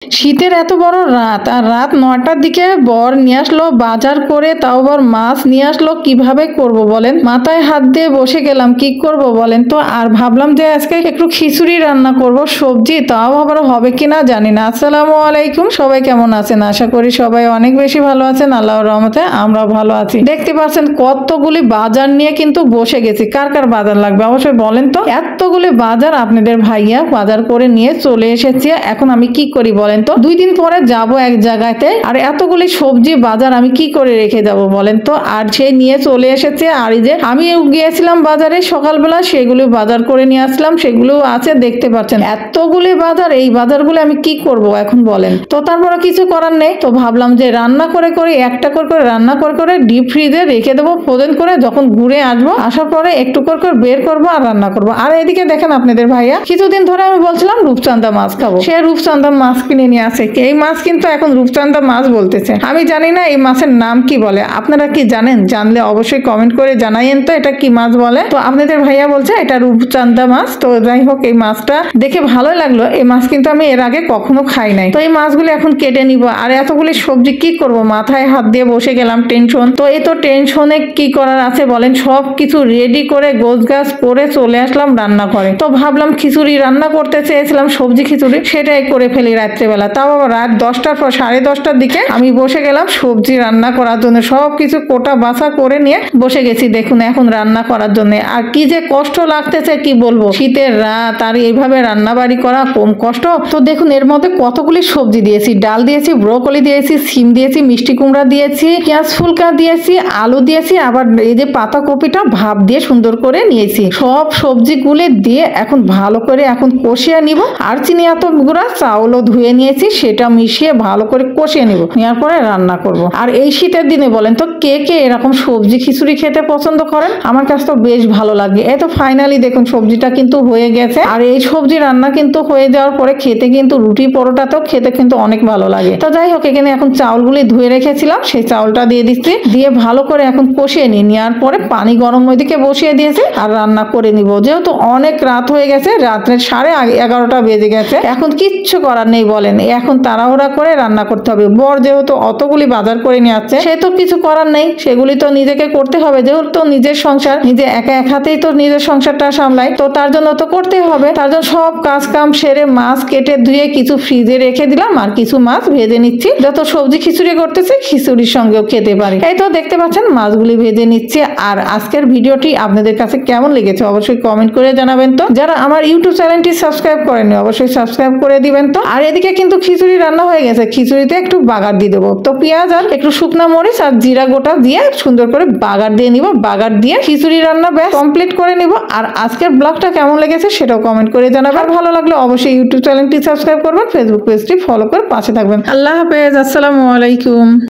শীতের এত বড় রাত, আর রাত ৯টার দিকে বর নিয়ে আসলো বাজার করে, তাও আবার মাছ নিয়ে আসলো। কিভাবে করব বলেন, মাথায় হাত দিয়ে বসে গেলাম কি করব বলেন তো। আর ভাবলাম যে আজকে একটু খিচুড়ি রান্না করব, সবজি তাও আবার হবে কিনা জানি না। আসসালামু আলাইকুম, সবাই কেমন আছেন? আশা করি সবাই অনেক বেশি ভালো আছেন। আল্লাহর রহমতে আমরা ভালো আছি। দেখতে পাচ্ছেন কতগুলি বাজার নিয়ে কিন্তু বসে গেছি। কার কার বাজার লাগবে অবশ্যই বলেন তো। এতগুলি বাজার আপনাদের ভাইয়া বাজার করে নিয়ে চলে এসেছে। এখন আমি কি করি বলেন তো, 2 দিন পরে যাব এক জায়গাতে, আর এতগুলি সবজি বাজার আমি কি করে রেখে যাব বলেন তো। আর সে নিয়ে চলে এসেছে। আর এই যে আমি গিয়েছিলাম বাজারে সকালবেলা, সেগুলো বাজার করে নিয়ে আসলাম, সেগুলো আছে দেখতে পাচ্ছেন। এতগুলি বাজার, এই বাজারগুলো আমি কি করব এখন বলেন তো। তারপরে কিছু করার নেই, তো ভাবলাম যে রান্না করে করে একটা করে রান্না করে ডিপ ফ্রিজে রেখে দেবো ফ্রোজেন করে। যখন ঘুরে আসবো, আসার পরে একটু করে বের করবো আর রান্না করবো। আর এদিকে দেখেন আপনাদের ভাইয়া কিছুদিন ধরে আমি বলছিলাম রূপচাঁদা মাছ খাবো, সে রূপচাঁদা মাছ কিনে নিয়ে আসে। এই মাছ কিন্তু এখন রূপচাঁদা মাছ বলতেছে। আমি জানি না এই মাছের নাম কি বলে, আপনারা কি জানেন? জানলে অবশ্যই কমেন্ট করে জানাইয়েন তো এটা কি মাছ বলে। তো আপনাদের ভাইয়া বলছে এটা রূপচাঁদা মাছ। তো যাই হোক, এই মাছটা দেখে ভালো লাগলো। এই মাছ কিন্তু আমি এর আগে কখনো খাই নাই। তো এই মাছগুলো এখন কেটে নিব। আর এতগুলি সবজি কি করব, মাথায় হাত দিয়ে বসে গেলাম, টেনশন। তো এই তো টেনশনে কি করার আছে বলেন, সব কিছু রেডি করে গোছগাছ করে চলে আসলাম রান্না করে। তো ভাবলাম খিচুড়ি রান্না করতে চেয়েছিলাম, সবজি খিচুড়ি, সেটাই করে ফেলি রাত্রেবেলা। তাও আবার রাত 10টার পর 10:30টার দিকে আমি বসে গেলাম সবজি রান্না করার জন্য। সব কিছু কোটা বাছা করে নিয়ে বসে গেছি দেখুন এখন রান্না করার জন্য। আর কি যে কষ্ট লাগতেছে কি বলবো, শীতের রাত আর এইভাবে রান্না বাড়ি করা কম কষ্ট। তো দেখুন এর মধ্যে কতগুলি সবজি দিয়েছি, ডাল দিয়েছি, ব্রোকলি দিয়েছি, সিম দিয়েছি, মিষ্টি কুমড়া দিয়েছি, পেঁয়াজ ফুলকা দিয়েছি, আলু দিয়েছি, আবার এই যে পাতা কপিটা ভাপ দিয়ে সুন্দর করে নিয়েছি। সব সবজিগুলো দিয়ে এখন ভালো করে এখন কষিয়ে নিব। আর চিনি এত গুঁড়া চাউলও ধুয়ে নিয়েছি, সেটা মিশিয়ে ভালো করে কষিয়ে নিব, নেওয়ার পরে রান্না করব। আর এই শীতের দিনে বলেন তো কে কে এরকম সবজি খিচুড়ি খেতে পছন্দ করেন? আমার কাছে তো বেশ ভালো লাগে। এই তো ফাইনালি দেখুন সবজিটা কিন্তু হয়ে গেছে। আর এই সবজি রান্না কিন্তু হয়ে যাওয়ার পরে খেতে কিন্তু রুটি পরোটাতেও খেতে কিন্তু অনেক ভালো লাগে। তো যাই হোক, এখানে এখন চাউলগুলি ধুয়ে রেখেছিলাম, সেই চাউলটা দিয়ে দিচ্ছি, দিয়ে ভালো করে এখন কষিয়ে নিই। নেওয়ার পরে পানি গরম ওইদিকে বসিয়ে দিয়েছি আর রান্না করে নিব। যেহেতু অনেক রাত হয়ে গেছে, রাত্রে 11:30 বেজে গেছে, এখন কিচ্ছু করার নেই বলেন, এখন তাড়াহুড়া করে রান্না করতে হবে। বর যেহেতু অতগুলি বাজার করে নিয়ে আসছে, সে তো কিছু করার নেই, সেগুলি তো নিজেকে করতে হবে। যেহেতু নিজের সংসার, নিজে একা এক হাতেই তো নিজের সংসারটা সামলাই, তো তার জন্য তো করতেই হবে। তার জন্য সব কাজ কাম সেরে মাছ কেটে ধুয়ে কিছু ফ্রিজে রেখে দিলাম, আর কিছু মাছ ভেজে নিচ্ছি, যত সবজি খিচুড়ি করতেছি খিচুড়ির সঙ্গেও খেতে পারি। এই তো দেখতে পাচ্ছেন মাছগুলি ভেজে নিচ্ছি। আর আজকের ভিডিওটি আপনাদের কাছে কেমন লেগেছে অবশ্যই কমেন্ট করে জানাবেন তো। যারা আমার ইউটিউব চ্যানেলটি সাবস্ক্রাইব করেননি অবশ্যই সাবস্ক্রাইব করে দিবেন তো। আর এদিকে কিন্তু খিচুড়ি রান্না হয়ে গেছে, খিচুড়িতে একটু বাগার দিয়ে দেবো। তো পেঁয়াজ আর একটু শুকনো মরিচ আর জিরা গোটা দিয়ে সুন্দর করে বাগার দিয়ে নিব। বাগার দিয়ে খিচুড়ি রান্না ব্যাস কমপ্লিট করে নিব। আর আজকের ব্লগটা কেমন লেগেছে সেটাও কমেন্ট করে জানাবেন। ভালো লাগলে অবশ্যই ইউটিউব চ্যানেলটি সাবস্ক্রাইব করবেন, ফেসবুক পেজটি ফলো করে পাশে থাকবেন। আল্লাহ হাফেজ, আসসালামু আলাইকুম।